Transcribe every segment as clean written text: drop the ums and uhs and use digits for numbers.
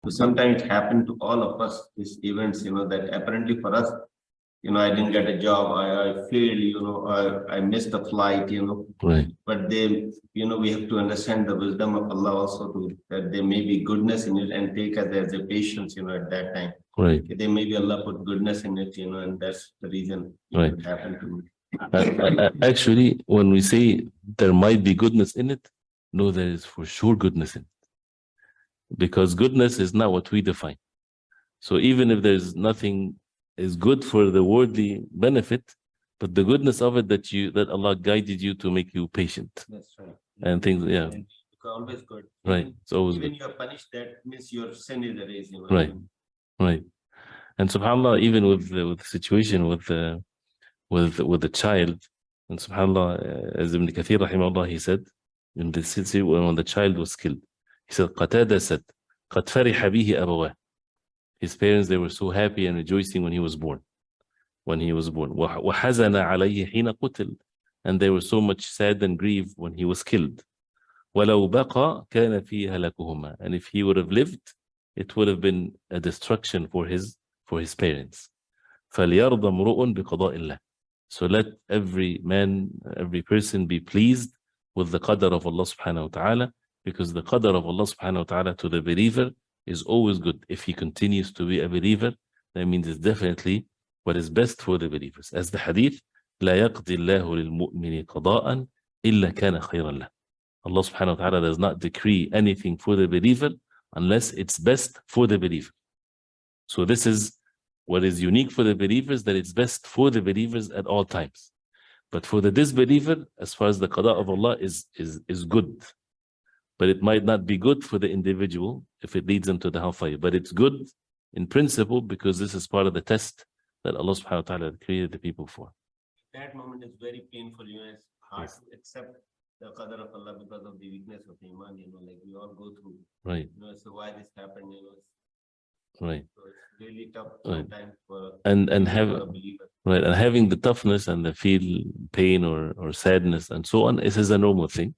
So sometimes it happened to all of us, these events, that apparently for us, I didn't get a job, I failed, I missed the flight, Right. but we have to understand the wisdom of Allah also that there may be goodness in it and take us as a patience, at that time. Right. There may be Allah put goodness in it, and that's the reason Right. it happened to me. Actually, when we say there might be goodness in it, no, there is for sure goodness in it. Because goodness is not what we define. So even if there's nothing is good for the worldly benefit, but the goodness of it that Allah guided you to make you patient. That's right. And things, yeah. And it's always good. Right. It's always even good. you're punished, that means your sin is erased. Right. Right. And subhanAllah, even with the situation with the child, and subhanAllah, as Ibn Kathir rahimahullah, he said, in the city when the child was killed, he said, Qatada said, قَدْ فَرِحَ بِهِ أَبَوَاهُ. His parents, they were so happy and rejoicing when he was born. وَحَزَنَ عَلَيْهِ حِينَ قُتِلْ. And they were so much sad and grieved when he was killed. وَلَوْ بَقَى كَانَ فِيهِ هَلَكُهُمَا. And if he would have lived, it would have been a destruction for his parents. فَلْيَرْضَ مْرُؤٌ بِقَضَاءِ اللَّهِ. So let every man, every person be pleased with the qadar of Allah subhanahu wa ta'ala, because the qadar of Allah subhanahu wa ta'ala to the believer is always good. If he continues to be a believer, that means it's definitely what is best for the believers. As the hadith, لا يقضي الله للمؤمن قضاء إلا كان خيرا له. Allah subhanahu wa ta'ala does not decree anything for the believer unless it's best for the believer. So this is what is unique for the believers, that it's best for the believers at all times. But for the disbeliever, as far as the qada of Allah is good. But it might not be good for the individual if it leads them to the hellfire. But it's good in principle because this is part of the test that Allah subhanahu wa ta'ala created the people for. That moment is very painful, it's hard to accept the qadar of Allah because of the weakness of iman, like we all go through. Right. So why this happened, Right. So it's really tough sometimes for a believer. Right. And having the toughness and the feel pain or sadness and so on, this is a normal thing.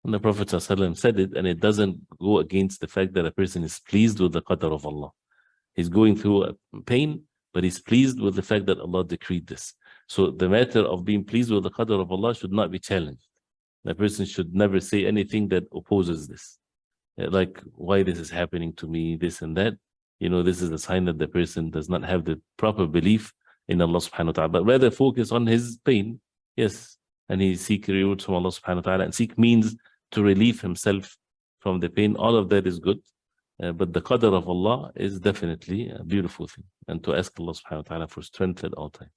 And the Prophet ﷺ said it, and it doesn't go against the fact that a person is pleased with the qadar of Allah. He's going through a pain, but he's pleased with the fact that Allah decreed this. So the matter of being pleased with the qadar of Allah should not be challenged. The person should never say anything that opposes this. Like, why this is happening to me, this and that. This is a sign that the person does not have the proper belief in Allah subhanahu wa ta'ala, but rather focus on his pain. Yes. And he seek rewards from Allah subhanahu wa ta'ala and seek means to relieve himself from the pain. All of that is good. But the qadar of Allah is definitely a beautiful thing. And to ask Allah subhanahu wa ta'ala for strength at all times.